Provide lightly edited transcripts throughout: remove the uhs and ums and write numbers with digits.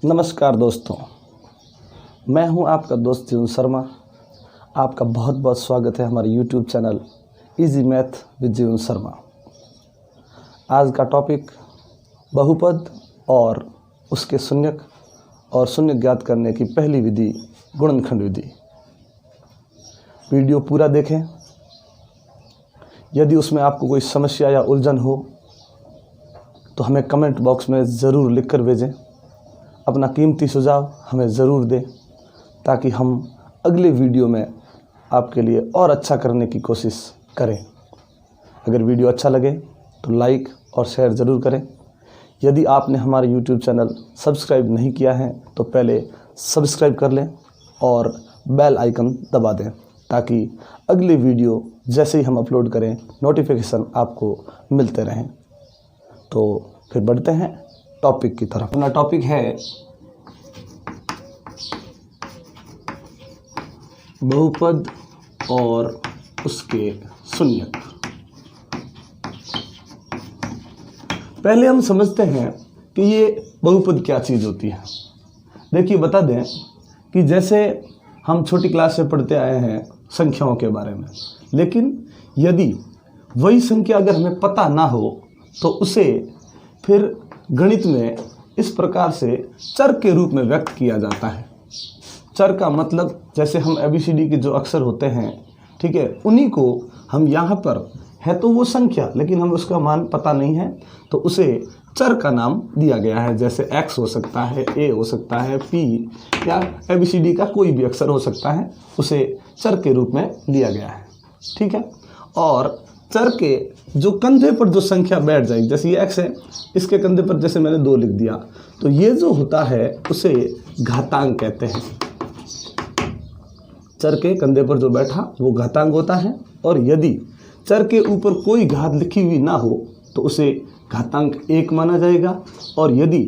नमस्कार दोस्तों, मैं हूं आपका दोस्त जीवन शर्मा। आपका बहुत बहुत स्वागत है हमारे YouTube channel easy math with जीवन शर्मा। आज का टॉपिक बहुपद और उसके शून्यक और शून्य ज्ञात करने की पहली विधि गुणनखंड विधि। वीडियो पूरा देखें। यदि उसमें आपको कोई समस्या या उलझन हो तो हमें कमेंट बॉक्स में ज़रूर लिख कर भेजें। अपना कीमती सुझाव हमें ज़रूर दें ताकि हम अगले वीडियो में आपके लिए और अच्छा करने की कोशिश करें। अगर वीडियो अच्छा लगे तो लाइक और शेयर ज़रूर करें। यदि आपने हमारे YouTube चैनल सब्सक्राइब नहीं किया है तो पहले सब्सक्राइब कर लें और बेल आइकन दबा दें ताकि अगले वीडियो जैसे ही हम अपलोड करें नोटिफिकेशन आपको मिलते रहें। तो फिर बढ़ते हैं टॉपिक की तरफ। अपना टॉपिक है बहुपद और उसके शून्यक। पहले हम समझते हैं कि ये बहुपद क्या चीज़ होती है। देखिए, बता दें कि जैसे हम छोटी क्लास से पढ़ते आए हैं संख्याओं के बारे में, लेकिन यदि वही संख्या अगर हमें पता ना हो तो उसे फिर गणित में इस प्रकार से चर के रूप में व्यक्त किया जाता है। चर का मतलब जैसे हम ABCD के जो अक्षर होते हैं, ठीक है, उन्हीं को हम यहाँ पर है तो वो संख्या, लेकिन हमें उसका मान पता नहीं है तो उसे चर का नाम दिया गया है। जैसे X हो सकता है, A हो सकता है, P या ABCD का कोई भी अक्षर हो सकता है, उसे चर के रूप में लिया गया है। ठीक है, और चर के जो कंधे पर जो संख्या बैठ जाएगी, जैसे ये X है, इसके कंधे पर जैसे मैंने 2 लिख दिया तो ये जो होता है उसे घातांक कहते हैं। चर के कंधे पर जो बैठा वो घातांक होता है, और यदि चर के ऊपर कोई घात लिखी हुई ना हो तो उसे घातांक 1 माना जाएगा। और यदि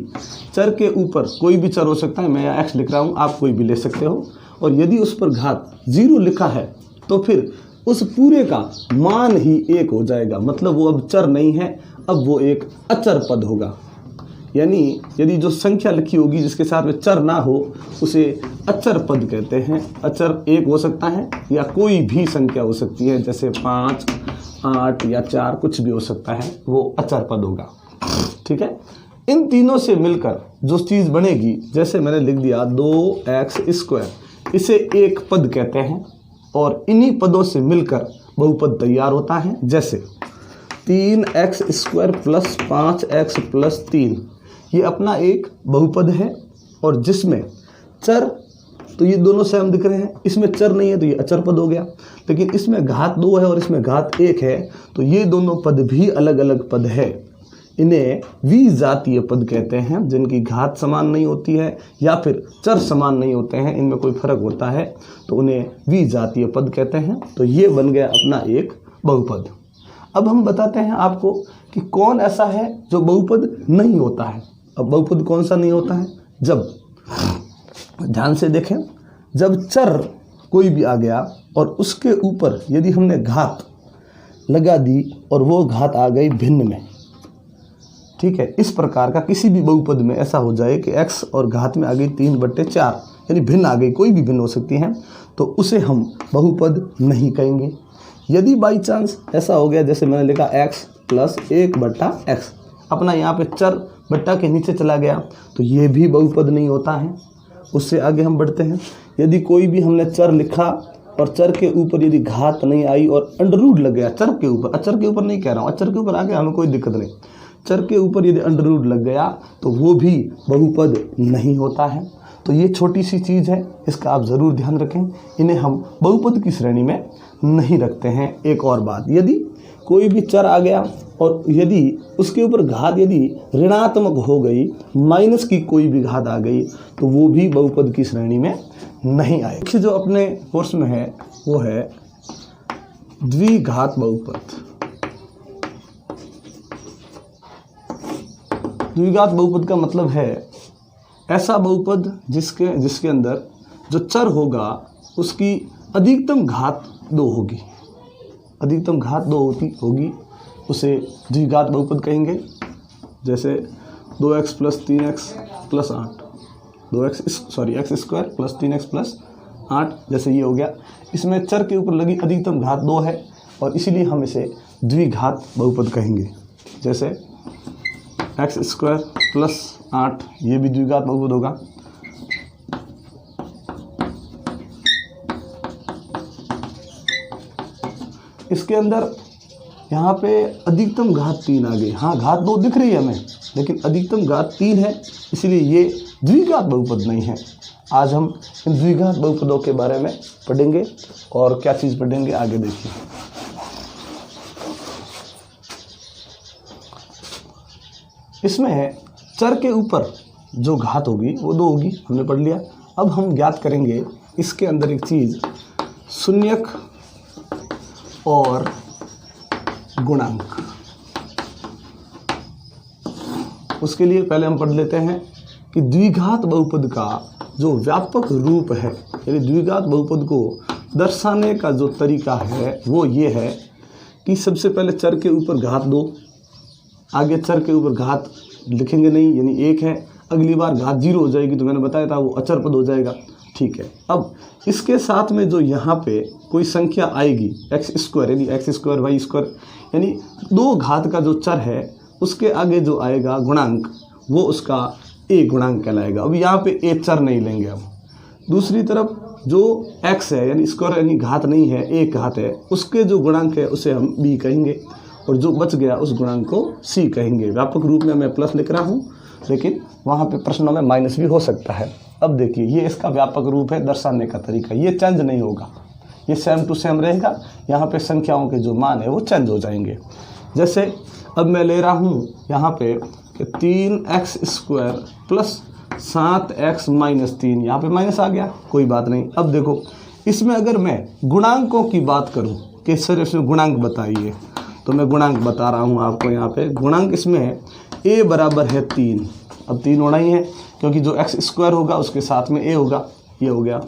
चर के ऊपर कोई भी चर हो सकता है, मैं यहाँ X लिख रहा हूँ, आप कोई भी ले सकते हो, और यदि उस पर घात 0 लिखा है तो फिर उस पूरे का मान ही 1 हो जाएगा। मतलब वो अब चर नहीं है, अब वो एक अचर पद होगा। यानी यदि जो संख्या लिखी होगी जिसके साथ में चर ना हो उसे अचर पद कहते हैं। अचर 1 हो सकता है या कोई भी संख्या हो सकती है, जैसे 5, 8 या 4, कुछ भी हो सकता है, वो अचर पद होगा। ठीक है, इन तीनों से मिलकर जो चीज़ बनेगी, जैसे मैंने लिख दिया 2x², इसे एक पद कहते हैं, और इन्हीं पदों से मिलकर बहुपद तैयार होता है। जैसे 3x² + 5x + 3, ये अपना एक बहुपद है, और जिसमें चर तो ये दोनों सेम दिख रहे हैं, इसमें चर नहीं है तो ये अचर पद हो गया। लेकिन इसमें घात 2 है और इसमें घात 1 है, तो ये दोनों पद भी अलग अलग पद है। इन्हें विजातीय पद कहते हैं, जिनकी घात समान नहीं होती है या फिर चर समान नहीं होते हैं, इनमें कोई फर्क होता है तो उन्हें विजातीय पद कहते हैं। तो ये बन गया अपना एक बहुपद। अब हम बताते हैं आपको कि कौन ऐसा है जो बहुपद नहीं होता है। अब बहुपद कौन सा नहीं होता है? जब, ध्यान से देखें, जब चर कोई भी आ गया और उसके ऊपर यदि हमने घात लगा दी और वो घात आ गई भिन्न में, ठीक है, इस प्रकार का किसी भी बहुपद में ऐसा हो जाए कि x और घात में आ गई 3/4, यानी भिन्न आ गई, कोई भी भिन्न हो सकती है, तो उसे हम बहुपद नहीं कहेंगे। यदि बाई चांस ऐसा हो गया, जैसे मैंने लिखा x + 1/x, अपना यहाँ पे चर बट्टा के नीचे चला गया, तो ये भी बहुपद नहीं होता है। उससे आगे हम बढ़ते हैं। यदि कोई भी हमने चर लिखा और चर के ऊपर यदि घात नहीं आई और अंडररूट लग गया चर के ऊपर, अचर के ऊपर नहीं कह रहा हूँ, अचर के ऊपर आ गया हमें कोई दिक्कत नहीं, चर के ऊपर यदि अंडररूट लग गया तो वो भी बहुपद नहीं होता है। तो ये छोटी सी चीज़ है, इसका आप ज़रूर ध्यान रखें। इन्हें हम बहुपद की श्रेणी में नहीं रखते हैं। एक और बात, यदि कोई भी चर आ गया और यदि उसके ऊपर घात यदि ऋणात्मक हो गई, माइनस की कोई भी घात आ गई, तो वो भी बहुपद की श्रेणी में नहीं आए। जो अपने कोर्स में है वो है द्विघात बहुपद। द्विघात बहुपद का मतलब है ऐसा बहुपद जिसके अंदर जो चर होगा उसकी अधिकतम घात 2 होगी। अधिकतम घात 2 होगी, उसे द्विघात बहुपद कहेंगे। जैसे 2x + 3x + 8, x square plus 3x plus 8, जैसे ये हो गया। इसमें चर के ऊपर लगी अधिकतम घात 2 है और इसीलिए हम इसे द्विघात बहुपद कहेंगे। जैसे एक्स स्क्वायर प्लस 8, ये भी द्विघात बहुपद होगा। इसके अंदर यहाँ पे अधिकतम घात 3 आ गई। हाँ, घात 2 दिख रही है हमें, लेकिन अधिकतम घात 3 है, इसलिए ये द्विघात बहुपद नहीं है। आज हम इन द्विघात बहुपदों के बारे में पढ़ेंगे और क्या चीज़ पढ़ेंगे आगे देखिए। इसमें चर के ऊपर जो घात होगी वो 2 होगी, हमने पढ़ लिया। अब हम ज्ञात करेंगे इसके अंदर एक चीज़, शून्यक और गुणांक। उसके लिए पहले हम पढ़ लेते हैं कि द्विघात बहुपद का जो व्यापक रूप है, यानी द्विघात बहुपद को दर्शाने का जो तरीका है वो ये है कि सबसे पहले चर के ऊपर घात 2, आगे चर के ऊपर घात लिखेंगे नहीं, यानी 1 है। अगली बार घात 0 हो जाएगी, तो मैंने बताया था वो अचर पद हो जाएगा। ठीक है, अब इसके साथ में जो यहाँ पे कोई संख्या आएगी एक्स स्क्वायर, यानी एक्स स्क्वायर वाई स्क्वायर, यानी 2 घात का जो चर है उसके आगे जो आएगा गुणांक, वो उसका ए गुणांक कहलाएगा। अब यहाँ पे ए चर नहीं लेंगे हम। दूसरी तरफ जो एक्स है, यानी स्क्वायर यानी घात नहीं है, एक घात है, उसके जो गुणांक है उसे हम बी कहेंगे और जो बच गया उस गुणांक को सी कहेंगे। व्यापक रूप में मैं प्लस लिख रहा हूँ, लेकिन वहाँ पे प्रश्नों में माइनस भी हो सकता है। अब देखिए, ये इसका व्यापक रूप है, दर्शाने का तरीका, ये चेंज नहीं होगा, ये सेम टू सेम रहेगा। यहाँ पे संख्याओं के जो मान है वो चेंज हो जाएंगे। जैसे अब मैं ले रहा हूँ यहाँ पे कि 3x square plus 7x minus 3, यहाँ पे माइनस आ गया, कोई बात नहीं। अब देखो, इसमें अगर मैं गुणांकों की बात करूँ कि सर इसमें गुणांक बताइए, तो मैं गुणांक बता रहा हूँ आपको। यहाँ पे गुणांक इसमें है a बराबर है 3। अब 3 होना ही है, क्योंकि जो एक्स स्क्वायर होगा उसके साथ में a होगा, ये हो गया।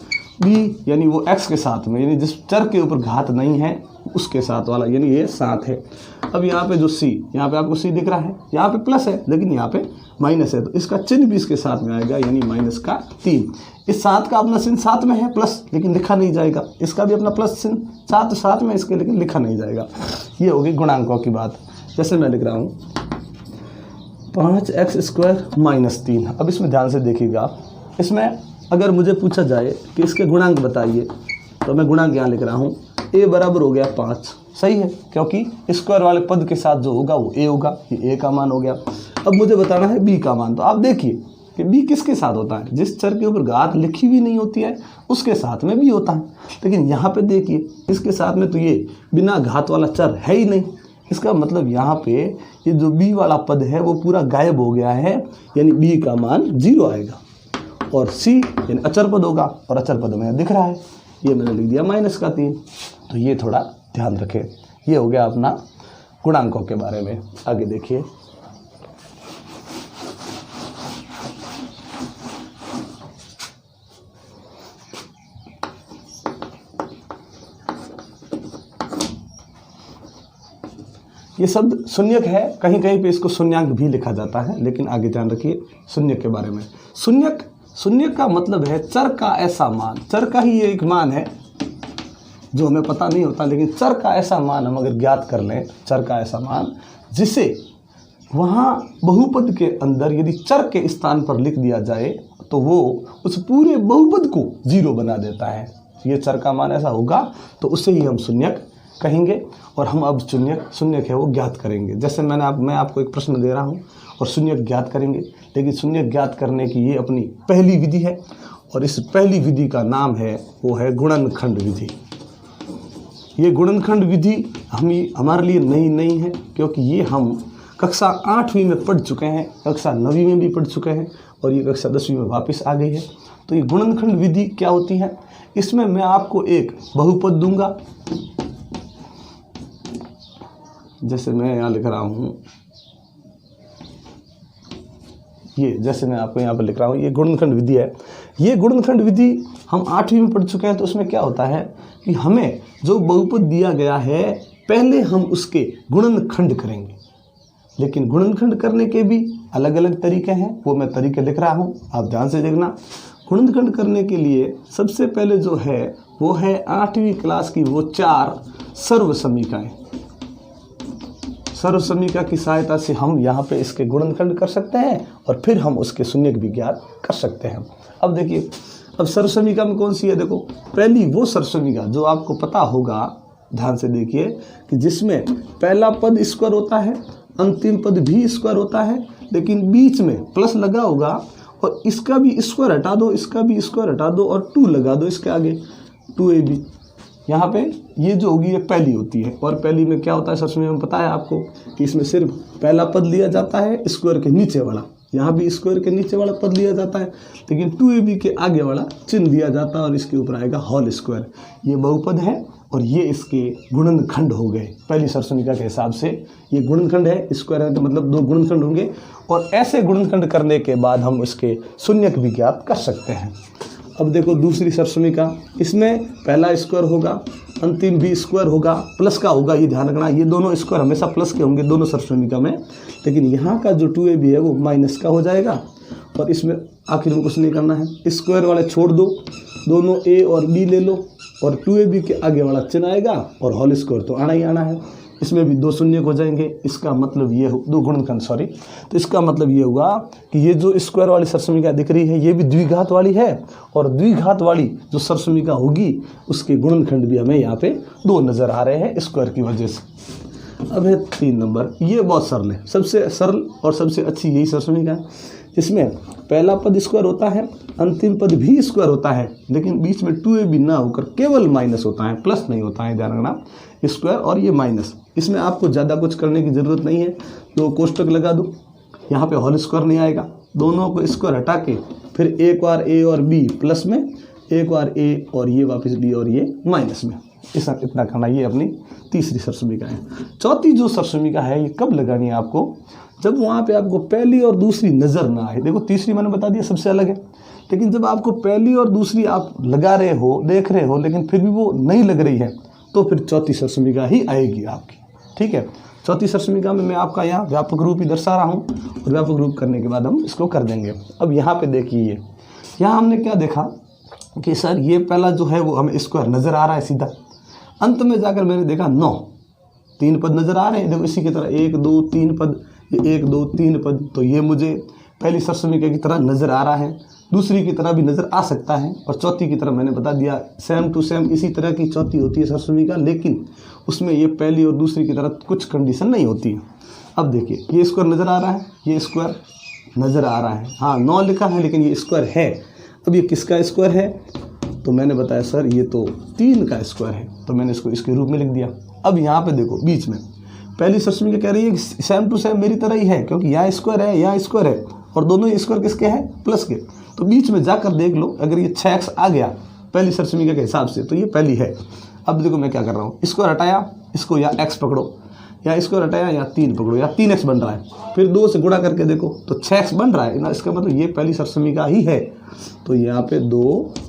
b यानी वो x के साथ में, यानी जिस चर के ऊपर घात नहीं है उसके साथ वाला, यानी ये 7 है। अब यहाँ पे जो c, यहाँ पे आपको c दिख रहा है, यहाँ पे प्लस है लेकिन यहाँ पे माइनस है, तो इसका चिन्ह भी इसके साथ में आएगा, यानी माइनस का 3। इस 7 का अपना चिन्ह साथ में है प्लस, लेकिन लिखा नहीं जाएगा। इसका भी अपना प्लस चिन्ह साथ में इसके, लेकिन लिखा नहीं जाएगा। ये होगी गुणांकों की बात। जैसे मैं लिख रहा हूँ 5x स्क्वायर माइनस 3। अब इसमें ध्यान से देखिएगा, इसमें अगर मुझे पूछा जाए कि इसके गुणांक बताइए, तो मैं गुणांक यहाँ लिख रहा हूँ, a बराबर हो गया 5। सही है, क्योंकि स्क्वायर वाले पद के साथ जो होगा वो a होगा, ये a का मान हो गया। अब मुझे बताना है b का मान, तो आप देखिए कि b किसके साथ होता है, जिस चर के ऊपर घात लिखी हुई नहीं होती है उसके साथ में b होता है। लेकिन यहाँ पे देखिए, इसके साथ में तो ये बिना घात वाला चर है ही नहीं। इसका मतलब यहाँ पे ये जो b वाला पद है वो पूरा गायब हो गया है, यानी b का मान 0 आएगा। और c यानी अचर पद होगा, और अचर पद में दिख रहा है, ये मैंने लिख दिया माइनस का 3। तो ये थोड़ा ध्यान रखें। ये हो गया अपना गुणांकों के बारे में। आगे देखिए, ये शब्द शून्यक है, कहीं कहीं पे इसको शून्यांक भी लिखा जाता है, लेकिन आगे ध्यान रखिए शून्यक के बारे में। शून्यक का मतलब है चर का ऐसा मान, चर का ही एक मान है जो हमें पता नहीं होता, लेकिन चर का ऐसा मान हम अगर ज्ञात कर लें, चर का ऐसा मान जिसे वहाँ बहुपद के अंदर यदि चर के स्थान पर लिख दिया जाए तो वो उस पूरे बहुपद को 0 बना देता है। ये चर का मान ऐसा होगा तो उसे ही हम शून्यक कहेंगे। और हम अब शून्यक है वो ज्ञात करेंगे। जैसे मैं आपको एक प्रश्न दे रहा हूँ और शून्यक ज्ञात करेंगे, लेकिन शून्यक ज्ञात करने की ये अपनी पहली विधि है, और इस पहली विधि का नाम है वो है गुणनखंड विधि। ये गुणनखंड विधि हमारे लिए नहीं है, क्योंकि ये हम कक्षा 8वीं में पढ़ चुके हैं, कक्षा 9वीं में भी पढ़ चुके हैं, और ये कक्षा 10वीं में वापस आ गई है। तो ये गुणनखंड विधि क्या होती है, इसमें मैं आपको एक बहुपद दूंगा, जैसे मैं यहाँ लिख रहा हूँ, ये जैसे मैं आपको यहाँ पर लिख रहा हूँ, ये गुणनखंड विधि है। ये गुणनखंड विधि हम 8वीं में पढ़ चुके हैं। तो उसमें क्या होता है कि हमें जो बहुपद दिया गया है पहले हम उसके गुणनखंड करेंगे, लेकिन गुणनखंड करने के भी अलग अलग तरीके हैं, वो मैं तरीके लिख रहा हूँ, आप ध्यान से देखना। गुणनखंड करने के लिए सबसे पहले जो है वो है 8वीं क्लास की वो 4 सर्व समीकरण। सर्व समीकरण की सहायता से हम यहाँ पे इसके गुणनखंड कर सकते हैं और फिर हम उसके शून्यक भी ज्ञात कर सकते हैं। अब देखिए, अब सर्व समीकरण में कौन सी है, देखो पहली वो सर्व समीकरण जो आपको पता होगा, ध्यान से देखिए, कि जिसमें पहला पद स्क्वायर होता है, अंतिम पद भी स्क्वायर होता है, लेकिन बीच में प्लस लगा होगा और इसका भी स्क्वायर हटा दो, इसका भी स्क्वायर हटा दो और 2 लगा दो इसके आगे, 2ab। यहाँ पे ये जो होगी ये पहली होती है, और पहली में क्या होता है सर्व समीकरण में पता है आपको कि इसमें सिर्फ पहला पद लिया जाता है स्क्वायर के नीचे वाला, यहाँ भी स्क्वायर के नीचे वाला पद लिया जाता है, लेकिन 2ab के आगे वाला चिन्ह दिया जाता है और इसके ऊपर आएगा होल स्क्वायर। ये बहुपद है और ये इसके गुणनखंड हो गए। पहली सर्व समीकरण के हिसाब से ये गुणनखंड है, स्क्वायर है तो मतलब 2 गुणनखंड होंगे, और ऐसे गुणनखंड करने के बाद हम इसके शून्यक भी ज्ञात कर सकते हैं। अब देखो दूसरी सर्व समीकरण, इसमें पहला स्क्वायर होगा, अंतिम भी स्क्वायर होगा, प्लस का होगा, ये ध्यान रखना, ये दोनों स्क्वायर हमेशा प्लस के होंगे दोनों सर्व समीकरण में, लेकिन यहाँ का जो 2ab है वो माइनस का हो जाएगा, और इसमें आखिर में कुछ नहीं करना है, स्क्वायर वाले छोड़ दो, दोनों a और b ले लो, और 2ab के आगे वाला चिन्ह आएगा और होल स्क्वायर तो आना ही आना है, इसमें भी 2 शून्य हो जाएंगे। इसका मतलब ये 2 गुणनखंड सॉरी, तो इसका मतलब ये हुआ कि ये जो स्क्वायर वाली सर्व समीकरण दिख रही है ये भी द्विघात वाली है, और द्विघात वाली जो सर्व समीकरण होगी उसके गुणनखंड भी हमें यहाँ पे 2 नज़र आ रहे हैं स्क्वायर की वजह से। अब है 3 नंबर, ये बहुत सरल है, सबसे सरल और सबसे अच्छी यही सर्व समीकरण है जिसमें पहला पद स्क्वायर होता है, अंतिम पद भी स्क्वायर होता है, लेकिन बीच में 2ab ना होकर केवल माइनस होता है, प्लस नहीं होता है, ध्यान रखना, स्क्वायर और ये माइनस। इसमें आपको ज़्यादा कुछ करने की ज़रूरत नहीं है, 2 कोष्टक लगा दो, यहाँ पे होल स्क्वायर नहीं आएगा, दोनों को स्क्वायर हटा के फिर एक बार a और b प्लस में, एक बार a और ये वापस b और ये माइनस में, इतना करना। ये अपनी तीसरी सर्व समीकरण है। चौथी जो सर्व समीकरण है ये कब लगानी है आपको, जब वहाँ पे आपको पहली और दूसरी नज़र ना आए। देखो तीसरी मैंने बता दिया सबसे अलग है, लेकिन जब आपको पहली और दूसरी आप लगा रहे हो, देख रहे हो, लेकिन फिर भी वो नहीं लग रही है, तो फिर चौथी सर्व समीकरण ही आएगी आपकी। ठीक है, चौथी सर्व समीकरण में मैं आपका यहाँ व्यापक रूप ही दर्शा रहा हूँ, और व्यापक रूप करने के बाद हम इसको कर देंगे। अब यहाँ पे देखिए, यहाँ हमने क्या देखा कि सर ये पहला जो है वो हमें स्क्वायर नज़र आ रहा है सीधा, अंत में जाकर मैंने देखा 9 3 पद नज़र आ रहे हैं। देखो इसी की तरह 1 2 3 पद, ये 1 2 3 पद, तो ये मुझे पहली सर्व समीकरण की तरह नज़र आ रहा है, दूसरी की तरह भी नज़र आ सकता है, और चौथी की तरह मैंने बता दिया सेम टू सेम इसी तरह की चौथी होती है सर्व समीकरण, लेकिन उसमें ये पहली और दूसरी की तरह कुछ कंडीशन नहीं होती है। अब देखिए ये स्क्वायर नज़र आ रहा है, ये स्क्वायर नज़र आ रहा है, हाँ 9 लिखा है लेकिन ये स्क्वायर है। अब ये किसका स्क्वायर है, तो मैंने बताया सर ये तो 3 का स्क्वायर है, तो मैंने इसको इसके रूप में लिख दिया। अब यहाँ पे देखो बीच में पहली सर्व समीकरण कह रही है कि सेम टू सेम मेरी तरह ही है, क्योंकि यहाँ स्क्वायर है यहाँ स्क्वायर है, और दोनों ही स्क्वायर किसके हैं, प्लस के, तो बीच में जाकर देख लो, अगर ये 6x आ गया पहली सर्व समीकरण के हिसाब से तो ये पहली है। अब देखो मैं क्या कर रहा हूँ, स्क्वायर हटाया, इसको या x पकड़ो, या स्क्वायर हटाया या 3 पकड़ो, या 3x बन रहा है, फिर 2 से गुणा करके देखो तो 6x बन रहा है ना, इसका मतलब ये पहली सर्व समीकरण ही है। तो यहाँ पे 2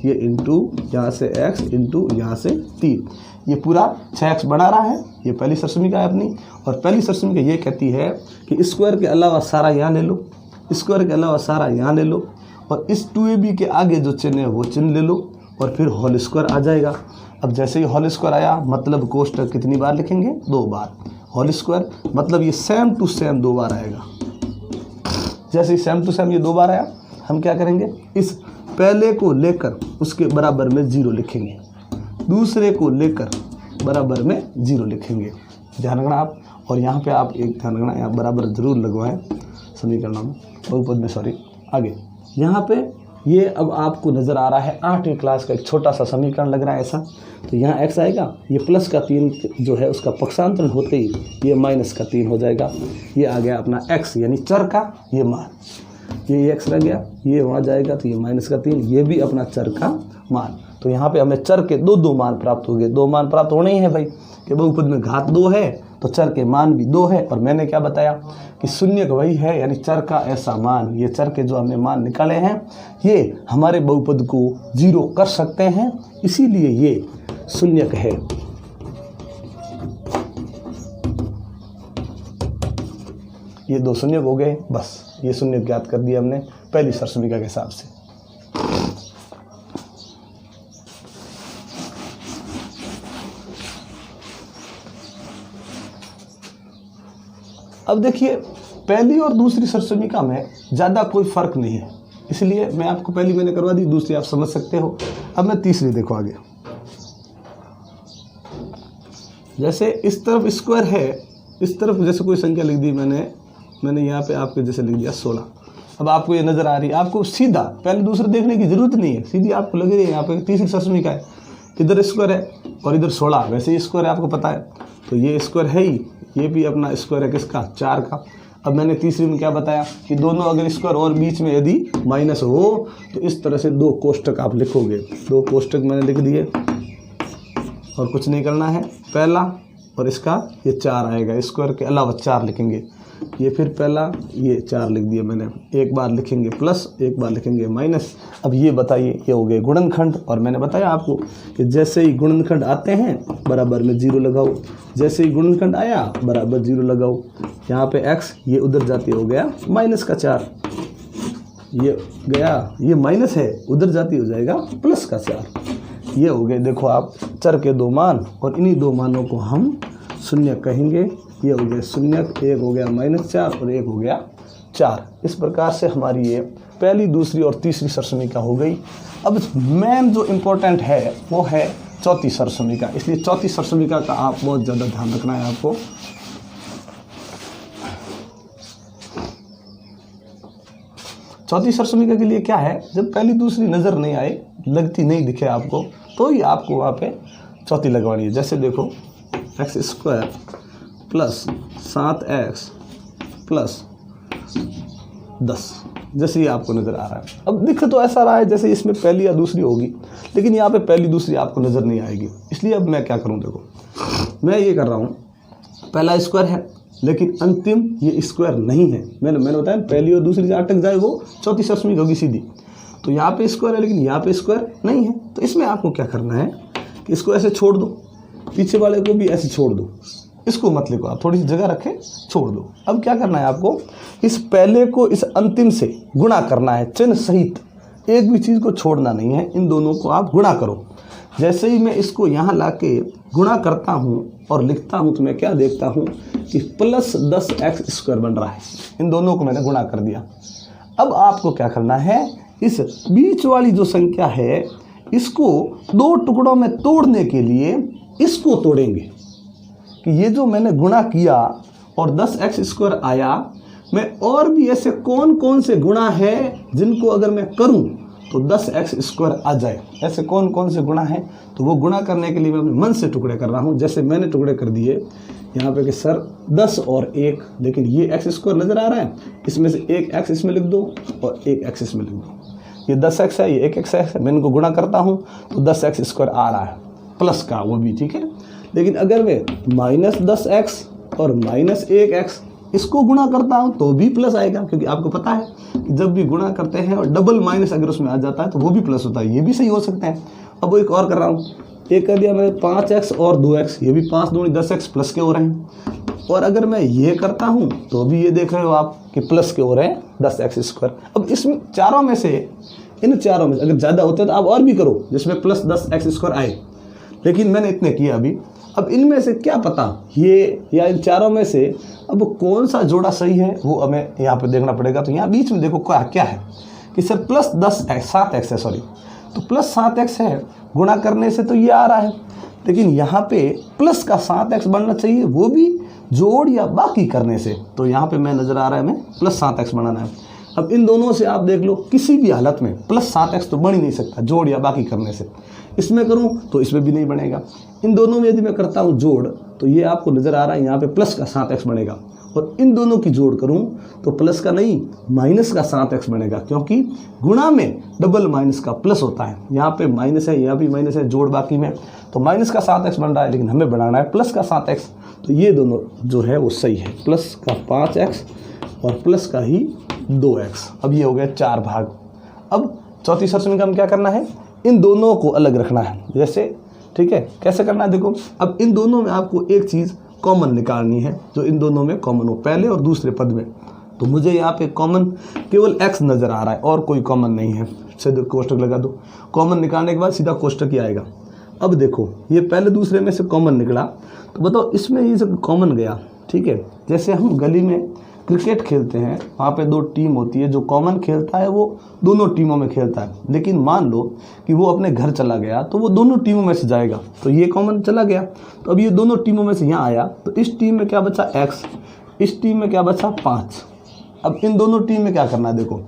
ये इंटू यहाँ से x इंटू यहाँ से 3, ये पूरा 6x बना रहा है, ये पहली सर्व समीकरण है अपनी। और पहली सर्व समीकरण ये कहती है कि स्क्वायर के अलावा सारा यहाँ ले लो, स्क्वायर के अलावा सारा यहाँ ले लो, और इस 2ab के आगे जो चिन्ह है वो चिन्ह ले लो, और फिर होल स्क्वायर आ जाएगा। अब जैसे ही होल स्क्वायर आया मतलब कोष्टक कितनी बार लिखेंगे, 2 बार, होल स्क्वायर मतलब ये सेम टू सेम 2 बार आएगा। जैसे ही सेम टू सेम ये 2 बार आया, हम क्या करेंगे, इस पहले को लेकर उसके बराबर में 0 लिखेंगे, दूसरे को लेकर बराबर में 0 लिखेंगे, ध्यान रखना आप। और यहाँ पे आप एक ध्यान रखना, यहाँ बराबर जरूर लगवाएं समीकरणों में, बहुपद में सॉरी। आगे यहाँ पे ये अब आपको नज़र आ रहा है 8वीं क्लास का एक छोटा सा समीकरण लग रहा है ऐसा, तो यहाँ x आएगा, ये प्लस का 3 जो है उसका पक्षांतरण होते ही ये माइनस का 3 हो जाएगा, ये आ गया अपना x यानी चर का ये मान, ये x रह गया, ये वहाँ जाएगा तो ये माइनस का 3, ये भी अपना चर का मान। तो यहाँ पे हमें चर के 2 मान प्राप्त हो गए, 2 मान प्राप्त होने ही है भाई, कि बहुपद में घात 2 है तो चर के मान भी 2 है। और मैंने क्या बताया कि शून्यक वही है, यानी चर का ऐसा मान, ये चर के जो हमने मान निकाले हैं ये हमारे बहुपद को 0 कर सकते हैं, इसीलिए ये शून्यक है। ये 2 शून्यक हो गए बस। ये शून्य ज्ञात कर दिया हमने पहली सरसमीका के हिसाब से। अब देखिए पहली और दूसरी सरसमीका में ज़्यादा कोई फर्क नहीं है, इसलिए मैं आपको पहली मैंने करवा दी, दूसरी आप समझ सकते हो। अब मैं तीसरी देखो आगे, जैसे इस तरफ स्क्वायर है, इस तरफ जैसे कोई संख्या लिख दी मैंने यहाँ पे आपके जैसे लिख दिया 16। अब आपको ये नज़र आ रही है, आपको सीधा पहले दूसरे देखने की जरूरत नहीं है, सीधी आपको लग रही है यहाँ पे तीसरी सरसमीका है, इधर स्क्वायर है और इधर 16, वैसे ही स्क्वायर है आपको पता है, तो ये स्क्वायर है ही, ये भी अपना स्क्वायर है किसका 4 का। अब मैंने तीसरी में क्या बताया कि दोनों अगर स्क्वायर और बीच में यदि माइनस हो तो इस तरह से 2 कोष्टक आप लिखोगे, 2 कोष्टक मैंने लिख दिए और कुछ नहीं करना है, पहला और इसका ये 4 आएगा, स्क्वायर के अलावा 4 लिखेंगे, ये फिर पहला ये 4 लिख दिया मैंने, एक बार लिखेंगे प्लस, एक बार लिखेंगे माइनस। अब ये बताइए ये हो गए गुणनखंड, और मैंने बताया आपको कि जैसे ही गुणनखंड आते हैं बराबर में 0 लगाओ, जैसे ही गुणनखंड आया बराबर 0 लगाओ, यहाँ पे x ये उधर जाती हो गया माइनस का 4, ये गया ये माइनस है उधर जाती हो जाएगा प्लस का 4, ये हो गए देखो आप चर के 2 मान, और इन्हीं 2 मानों को हम शून्य कहेंगे। ये हो गए शून्य, एक हो गया -4 और एक हो गया 4। इस प्रकार से हमारी ये पहली, दूसरी और तीसरी सरसमीका हो गई। अब मेन जो इम्पोर्टेंट है वो है चौथी सरसमीका, इसलिए चौथी सरसमीका का आप बहुत ज़्यादा ध्यान रखना है आपको। चौथी सरसमीका के लिए क्या है, जब पहली दूसरी नज़र नहीं आए, लगती नहीं दिखे आपको, तो ही आपको वहाँ पे चौथी लगवानी है। जैसे देखो x² प्लस 7x प्लस 10, जैसे ये आपको नज़र आ रहा है। अब दिख तो ऐसा रहा है जैसे इसमें पहली या दूसरी होगी, लेकिन यहाँ पे पहली दूसरी आपको नज़र नहीं आएगी। इसलिए अब मैं क्या करूँ, देखो मैं ये कर रहा हूँ, पहला स्क्वायर है लेकिन अंतिम ये स्क्वायर नहीं है। मैंने बताया पहली और दूसरी जहाँ अटक जाए वो चौथी सरसमीका होगी सीधी। तो यहाँ पे स्क्वायर है लेकिन यहाँ पे स्क्वायर नहीं है, तो इसमें आपको क्या करना है कि इसको ऐसे छोड़ दो, पीछे वाले को भी ऐसे छोड़ दो, इसको मत लिखो, आप थोड़ी सी जगह रखे छोड़ दो। अब क्या करना है आपको, इस पहले को इस अंतिम से गुणा करना है चिन्ह सहित, एक भी चीज़ को छोड़ना नहीं है, इन दोनों को आप गुणा करो। जैसे ही मैं इसको यहाँ लाके गुणा करता हूँ और लिखता हूँ तो मैं क्या देखता हूँ कि प्लस 10x² बन रहा है, इन दोनों को मैंने गुणा कर दिया। अब आपको क्या करना है, इस बीच वाली जो संख्या है इसको 2 टुकड़ों में तोड़ने के लिए इसको तोड़ेंगे कि ये जो मैंने गुणा किया और 10x² आया, मैं और भी ऐसे कौन कौन से गुणा है जिनको अगर मैं करूं तो 10x² आ जाए, ऐसे कौन कौन से गुणा हैं, तो वो गुणा करने के लिए मैं अपने मन से टुकड़े कर रहा हूं। जैसे मैंने टुकड़े कर दिए यहाँ पे कि सर 10 और 1, लेकिन ये x² नज़र आ रहा है, इसमें से एक x इसमें लिख दो और एक x इसमें लिख दो। ये 10x है, ये 1x है, मैं इनको गुणा करता हूँ तो 10x² आ रहा है प्लस का, वो भी ठीक है। लेकिन अगर मैं -10x और -1x इसको गुणा करता हूं तो भी प्लस आएगा, क्योंकि आपको पता है कि जब भी गुणा करते हैं और डबल माइनस अगर उसमें आ जाता है तो वो भी प्लस होता है, ये भी सही हो सकता है। अब वो एक और कर रहा हूँ, एक कर दिया मैंने 5x और 2x, ये भी 5 दूनी 10x प्लस के हो रहे हैं। और अगर मैं ये करता हूँ तो भी ये देख रहे हो आप कि प्लस के हो रहे हैं 10x²। अब इसमें चारों में से, इन चारों में अगर ज़्यादा होते तो आप और भी करो जिसमें प्लस 10x² आए, लेकिन मैंने इतने किया अभी। अब इनमें से क्या पता ये या इन चारों में से अब कौन सा जोड़ा सही है वो हमें यहाँ पे देखना पड़ेगा। तो यहाँ बीच में देखो क्या है कि सर प्लस 7x है, सॉरी, तो प्लस 7x है, गुणा करने से तो ये आ रहा है, लेकिन यहाँ पे प्लस का 7x बनना चाहिए, वो भी जोड़ या बाकी करने से। तो यहाँ पे मैं नज़र आ रहा है हमें प्लस 7x बनाना है। अब इन दोनों से आप देख लो, किसी भी हालत में प्लस 7x तो बन ही नहीं सकता जोड़ या बाकी करने से। इसमें करूं तो इसमें भी नहीं बनेगा। इन दोनों में यदि मैं करता हूं जोड़ तो ये आपको नज़र आ रहा है यहाँ पे प्लस का 7x बनेगा, और इन दोनों की जोड़ करूं तो प्लस का नहीं माइनस का 7x बनेगा, क्योंकि गुणा में डबल माइनस का प्लस होता है। यहाँ पे माइनस है, यहाँ भी माइनस है, जोड़ बाकी में, तो माइनस का 7x बन रहा है, लेकिन हमें बनाना है प्लस का 7x। तो ये दोनों जो है वो सही है, प्लस का 5x और प्लस का ही 2x। अब ये हो गया 4 भाग। अब चौथी सरसमीका में क्या करना है, इन दोनों को अलग रखना है। जैसे ठीक है, कैसे करना है देखो, अब इन दोनों में आपको एक चीज़ कॉमन निकालनी है जो इन दोनों में कॉमन हो, पहले और दूसरे पद में। तो मुझे यहाँ पे कॉमन केवल x नज़र आ रहा है और कोई कॉमन नहीं है। सीधे कोष्टक लगा दो, कॉमन निकालने के बाद सीधा कोष्टक ही आएगा। अब देखो ये पहले दूसरे में से कॉमन निकला, तो बताओ इसमें ये जब कॉमन गया, ठीक है, जैसे हम गली में क्रिकेट खेलते हैं, वहाँ पे दो टीम होती है, जो कॉमन खेलता है वो दोनों टीमों में खेलता है, लेकिन मान लो कि वो अपने घर चला गया तो वो दोनों टीमों में से जाएगा, तो ये कॉमन चला गया, तो अब ये दोनों टीमों में से यहाँ आया, तो इस टीम में क्या बचा x, इस टीम में क्या बचा 5। अब इन दोनों टीम में क्या करना है, देखो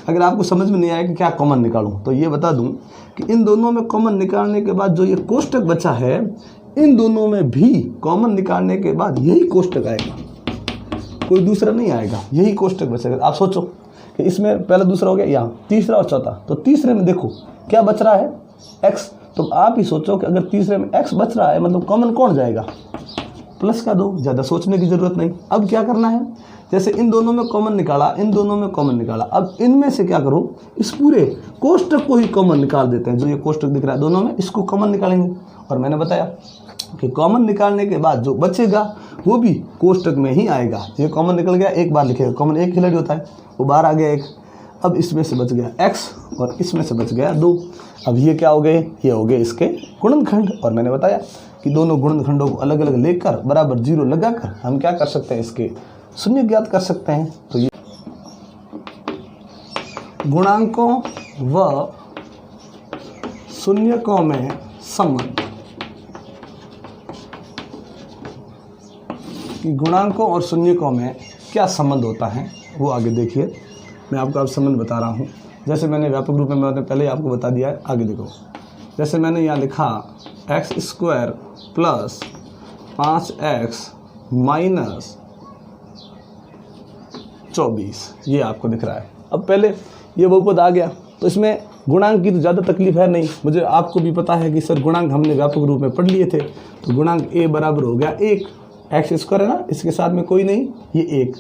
अगर आपको समझ में नहीं आया कि क्या कॉमन निकालूं, तो ये बता दूं कि इन दोनों में कॉमन निकालने के बाद जो ये कोष्टक बचा है, इन दोनों में भी कॉमन निकालने के बाद यही कोष्टक आएगा, कोई दूसरा नहीं आएगा, यही कोष्टक बचेगा। आप सोचो कि इसमें पहला दूसरा हो गया, यहाँ तीसरा और चौथा, तो तीसरे में देखो क्या बच रहा है x, तो आप ही सोचो कि अगर तीसरे में x बच रहा है मतलब कॉमन कौन जाएगा, प्लस का दो, ज़्यादा सोचने की ज़रूरत नहीं। अब क्या करना है, जैसे इन दोनों में कॉमन निकाला, इन दोनों में कॉमन निकाला, अब इनमें से क्या करो, इस पूरे कोष्टक को ही कॉमन निकाल देते हैं, जो ये कोष्टक दिख रहा है दोनों में, इसको कॉमन निकालेंगे। और मैंने बताया कि कॉमन निकालने के बाद जो बचेगा वो भी कोष्टक में ही आएगा। ये कॉमन निकल गया, एक बार लिखेगा, कॉमन एक खिलाड़ी होता है, वो बाहर आ गया एक। अब इसमें से बच गया x और इसमें से बच गया 2। अब ये क्या हो गए, ये हो गए इसके गुणनखंड। और मैंने बताया कि दोनों गुणनखंडों को अलग अलग लेकर बराबर 0 लगाकर हम क्या कर सकते हैं, इसके शून्य ज्ञात कर सकते हैं। तो ये गुणांकों व शून्यकों में संबंध, कि गुणांकों और शून्यकों में क्या संबंध होता है वो आगे देखिए, मैं आपको अब संबंध बता रहा हूँ। जैसे मैंने व्यापक रूप में मैंने पहले ही आपको बता दिया है, आगे देखो। जैसे मैंने यहाँ लिखा x² प्लस 5x माइनस 24, ये आपको दिख रहा है। अब पहले ये बहुपद आ गया, तो इसमें गुणांक की तो ज़्यादा तकलीफ है नहीं, मुझे आपको भी पता है कि सर गुणांक हमने व्यापक रूप में पढ़ लिए थे। तो गुणांक a बराबर हो गया 1, x² है ना, इसके साथ में कोई नहीं, ये 1,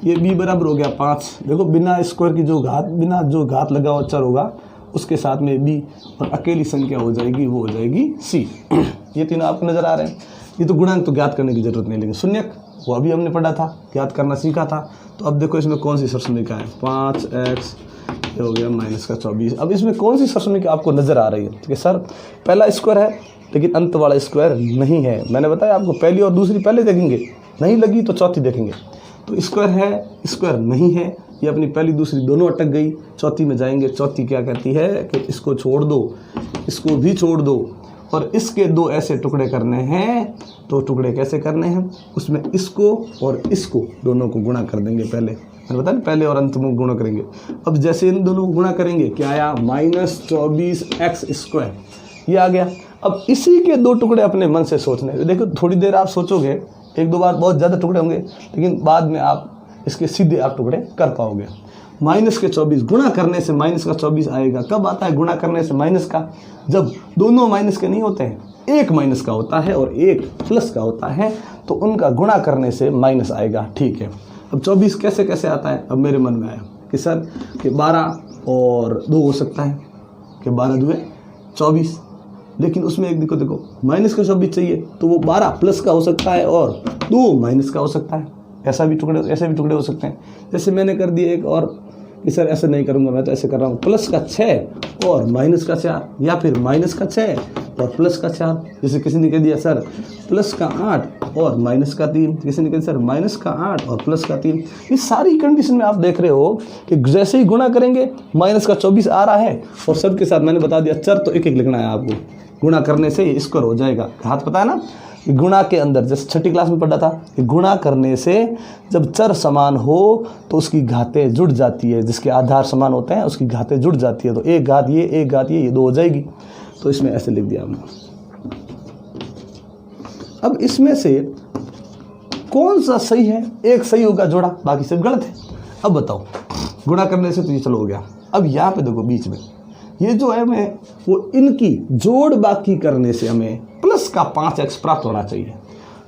ये b बराबर हो गया 5। देखो बिना स्क्वायर की जो घात, बिना जो घात लगा हुआ चर होगा उसके साथ में b, और अकेली संख्या हो जाएगी, वो हो जाएगी c। ये तीनों आपको नज़र आ रहे हैं। ये तो गुणांक तो ज्ञात करने की जरूरत नहीं, लेकिन शून्यक वो अभी हमने पढ़ा था, ज्ञात करना सीखा था। तो अब देखो इसमें कौन सी सरसुनिका है, 5x, ये हो गया माइनस का 24। अब इसमें कौन सी सरसुनिका आपको नज़र आ रही है, ठीक है सर पहला स्क्वायर है लेकिन अंत वाला स्क्वायर नहीं है। मैंने बताया आपको पहली और दूसरी पहले देखेंगे, नहीं लगी तो चौथी देखेंगे। तो स्क्वायर है, स्क्वायर नहीं है, ये अपनी पहली दूसरी दोनों अटक गई, चौथी में जाएंगे। चौथी क्या कहती है कि इसको छोड़ दो, इसको भी छोड़ दो, और इसके 2 ऐसे टुकड़े करने हैं। तो टुकड़े कैसे करने हैं, उसमें इसको और इसको दोनों को गुणा कर देंगे। पहले मैंने बताया पहले और अंत में गुणा करेंगे। अब जैसे इन दोनों को गुणा करेंगे क्या आया, -24x², ये आ गया। अब इसी के 2 टुकड़े अपने मन से सोचने, देखो थोड़ी देर आप सोचोगे, 1-2 बार बहुत ज़्यादा टुकड़े होंगे, लेकिन बाद में आप इसके सीधे आप टुकड़े कर पाओगे। माइनस के 24 गुणा करने से माइनस का 24 आएगा। कब आता है गुणा करने से माइनस का, जब दोनों माइनस के नहीं होते हैं, एक माइनस का होता है और एक प्लस का होता है, तो उनका गुणा करने से माइनस आएगा। ठीक है, अब 24 कैसे कैसे आता है, अब मेरे मन में आया कि सर कि 12 और 2 हो सकता है, कि 12 2 24, लेकिन उसमें एक देखो माइनस का 24 चाहिए, तो वो 12 प्लस का हो सकता है और 2 माइनस का हो सकता है। ऐसे भी टुकड़े हो सकते हैं। जैसे मैंने कर दिया एक और कि सर ऐसे नहीं करूँगा, मैं तो ऐसे कर रहा हूँ, प्लस का 6 और माइनस का 4, या फिर माइनस का 6 और प्लस का 4। जैसे किसी ने कह दिया सर प्लस का 8 और माइनस का 3, किसी ने कह दिया सर माइनस का 8 और प्लस का 3। इस सारी कंडीशन में आप देख रहे हो कि जैसे ही गुणा करेंगे माइनस का 24 आ रहा है, और सबके साथ मैंने बता दिया चर तो एक एक लिखना है आपको, गुणा करने से ये स्क्वायर हो जाएगा। हाथ पता है ना, गुणा के अंदर जैसे 6ठी क्लास में पढ़ा था कि गुणा करने से जब चर समान हो तो उसकी घातें जुड़ जाती है, जिसके आधार समान होते हैं उसकी घातें जुड़ जाती है। तो एक घात ये 2 हो जाएगी। तो इसमें ऐसे लिख दिया हमने। अब इसमें से कौन सा सही है, एक सही होगा जोड़ा, बाकी सब गलत है। अब बताओ, गुणा करने से तो ये चलो हो गया। अब यहाँ पे देखो बीच में ये जो है हमें वो इनकी जोड़ बाकी करने से हमें प्लस का 5x प्राप्त होना चाहिए।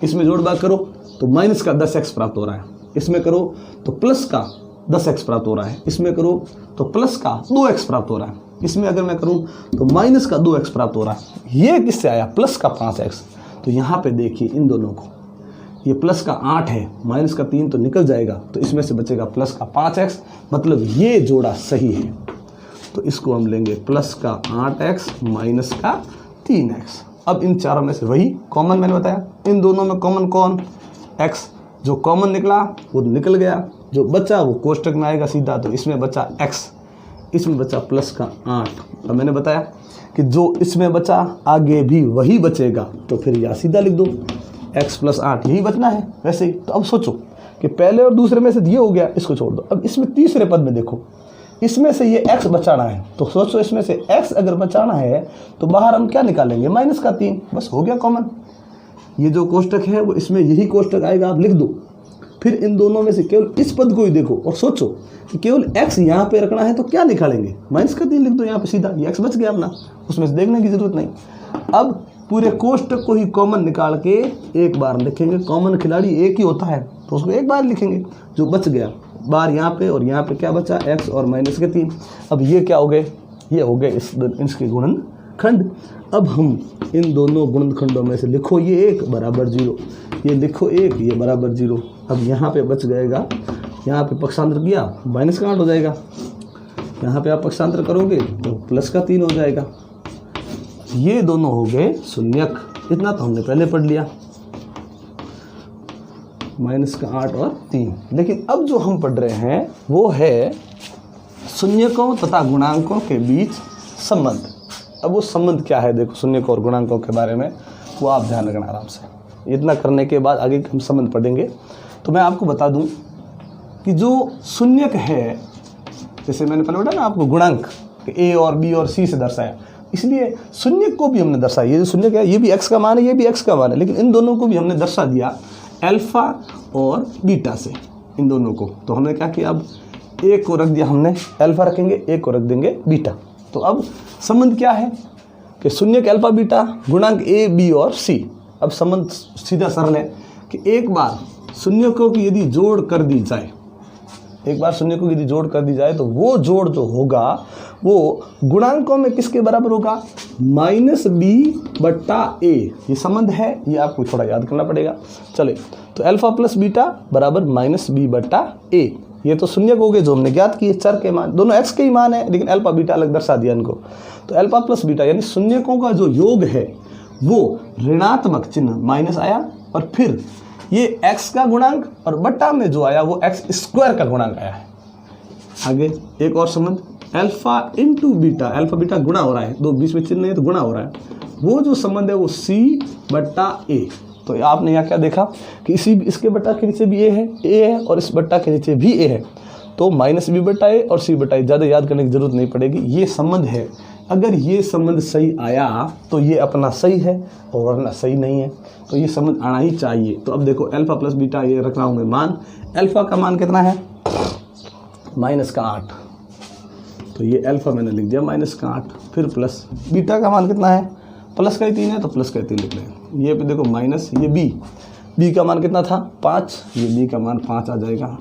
इसमें जोड़ बाकी करो तो माइनस का 10x प्राप्त हो रहा है, इसमें करो तो प्लस का 10x प्राप्त हो रहा है, इसमें करो तो प्लस का 2x प्राप्त हो रहा है, इसमें अगर मैं करूं तो माइनस का 2x प्राप्त हो रहा है। ये किससे आया, प्लस का 5x। तो यहाँ पे देखिए इन दोनों को, ये प्लस का 8 है, माइनस का 3 तो निकल जाएगा, तो इसमें से बचेगा प्लस का 5x, मतलब ये जोड़ा सही है। तो इसको हम लेंगे प्लस का 8x माइनस का 3x। अब इन चारों में से वही कॉमन मैंने बताया, इन दोनों में कॉमन कौन, x, जो कॉमन निकला वो निकल गया, जो बचा वो कोष्टक में आएगा सीधा, तो इसमें बचा x, इसमें बचा प्लस का 8। अब मैंने बताया कि जो इसमें बचा आगे भी वही बचेगा, तो फिर या सीधा लिख दो x प्लस 8, यही बचना है वैसे ही। तो अब सोचो कि पहले और दूसरे में से ये हो गया, इसको छोड़ दो। अब इसमें तीसरे पद में देखो, इसमें से ये x बचाना है, तो सोचो इसमें से x अगर बचाना है तो बाहर हम क्या निकालेंगे, माइनस का 3, बस हो गया कॉमन। ये जो कोष्टक है वो इसमें यही कोष्टक आएगा, आप लिख दो। फिर इन दोनों में से केवल इस पद को ही देखो और सोचो कि केवल x यहाँ पे रखना है तो क्या निकालेंगे, माइनस का 3 लिख दो यहाँ पे सीधा, ये x बच गया अपना, उसमें से देखने की जरूरत नहीं। अब पूरे कोष्टक को ही कॉमन निकाल के एक बार लिखेंगे, कॉमन खिलाड़ी एक ही होता है तो उसको एक बार लिखेंगे, जो बच गया बार यहाँ पे और यहाँ पे क्या बचा, x और माइनस के 3। अब ये क्या हो गए, ये हो गए इसके गुणनखंड। अब हम इन दोनों गुणनखंडों में से लिखो ये 1 बराबर 0, ये लिखो 1, ये बराबर 0। अब यहाँ पे बच जाएगा, यहाँ पे पक्षांतर किया माइनस का 8 हो जाएगा, यहाँ पे आप पक्षांतर करोगे तो प्लस का 3 हो जाएगा। ये दोनों हो गए शून्यक, इतना तो हमने पहले पढ़ लिया, माइनस का 8 और 3। लेकिन अब जो हम पढ़ रहे हैं वो है शून्यकों तथा गुणांकों के बीच संबंध। अब वो संबंध क्या है, देखो शून्यकों और गुणांकों के बारे में वो आप ध्यान रखना आराम से। इतना करने के बाद आगे हम संबंध पढ़ेंगे। तो मैं आपको बता दूं कि जो शून्यक है, जैसे मैंने पहले बताया ना आपको, गुणांक a और b और c से दर्शाया, इसलिए शून्यक को भी हमने दर्शाया। ये जो शून्यक है ये भी x का मान है, ये भी x का मान है, लेकिन इन दोनों को भी हमने दर्शा दिया अल्फा और बीटा से, इन दोनों को। तो हमने क्या किया, अब एक को रख दिया हमने अल्फा रखेंगे, एक को रख देंगे बीटा। तो अब संबंध क्या है कि शून्यक अल्फा बीटा गुणांक a b और c। अब संबंध सीधा सरल है कि एक बार शून्यकों की यदि जोड़ कर दी जाए, एक बार शून्यकों की यदि जोड़ कर दी जाए तो वो जोड़ जो होगा वो गुणांकों में किसके बराबर होगा, माइनस b बट्टा a। ये संबंध है, ये आपको थोड़ा याद करना पड़ेगा। चले, तो अल्फा प्लस बीटा बराबर माइनस b बट्टा a। ये तो शून्यक हो गए जो हमने ज्ञात किए, चर के मान, दोनों x के ही मान है, लेकिन अल्फा बीटा अलग दर्शा दिया इनको। तो अल्फा प्लस बीटा यानी शून्यकों का जो योग है वो ऋणात्मक चिन्ह माइनस आया, और फिर ये x का गुणांक और बट्टा में जो आया वो x स्क्वायर का गुणांक आया है। आगे एक और संबंध, alpha into beta, alpha beta गुणा हो रहा है, दो बीच में चिन्ह नहीं है तो गुणा हो रहा है, वो जो संबंध है वो c बट्टा a। तो आपने यहाँ क्या देखा कि इसके बट्टा के नीचे भी a है और इस बट्टा के नीचे भी a है, तो माइनस b बट्टा a और c बट्टा a। ज़्यादा याद करने की जरूरत नहीं पड़ेगी, ये संबंध है। अगर ये संबंध सही आया तो ये अपना सही है और वरना सही नहीं है, तो ये संबंध आना ही चाहिए। तो अब देखो अल्फा प्लस बीटा ये रख रहा हूँ मैं मान, अल्फा का मान कितना है, माइनस का 8, तो ये अल्फा मैंने लिख दिया माइनस का 8। फिर प्लस बीटा का मान कितना है, प्लस का ही 3 है तो प्लस का ही 3 लिख रहे हैं। ये पे देखो माइनस, ये बी का मान कितना था 5, ये बी का मान 5 आ जाएगा।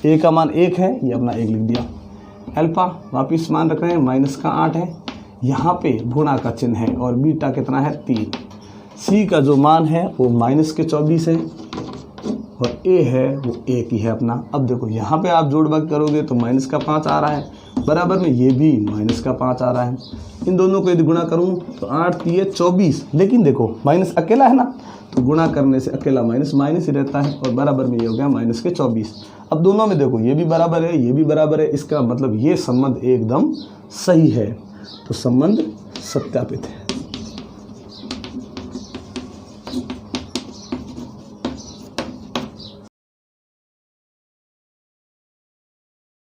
ए का मान 1 है, ये अपना 1 लिख दिया। अल्फा वापिस मान रख रहे हैं माइनस का 8 है, यहाँ पे गुणा का चिन्ह है, और बीटा कितना है 3। सी का जो मान है वो माइनस के 24 है और ए है वो 1 ही है अपना। अब देखो यहाँ पे आप जोड़ भाग करोगे तो माइनस का 5 आ रहा है, बराबर में ये भी माइनस का 5 आ रहा है। इन दोनों को यदि गुणा करूँ तो 8 3 24, लेकिन देखो माइनस अकेला है ना, तो गुणा करने से अकेला माइनस ही रहता है, और बराबर में ये हो गया माइनस के 24। अब दोनों में देखो ये भी बराबर है, ये भी बराबर है, इसका मतलब ये संबंध एकदम सही है, तो संबंध सत्यापित है।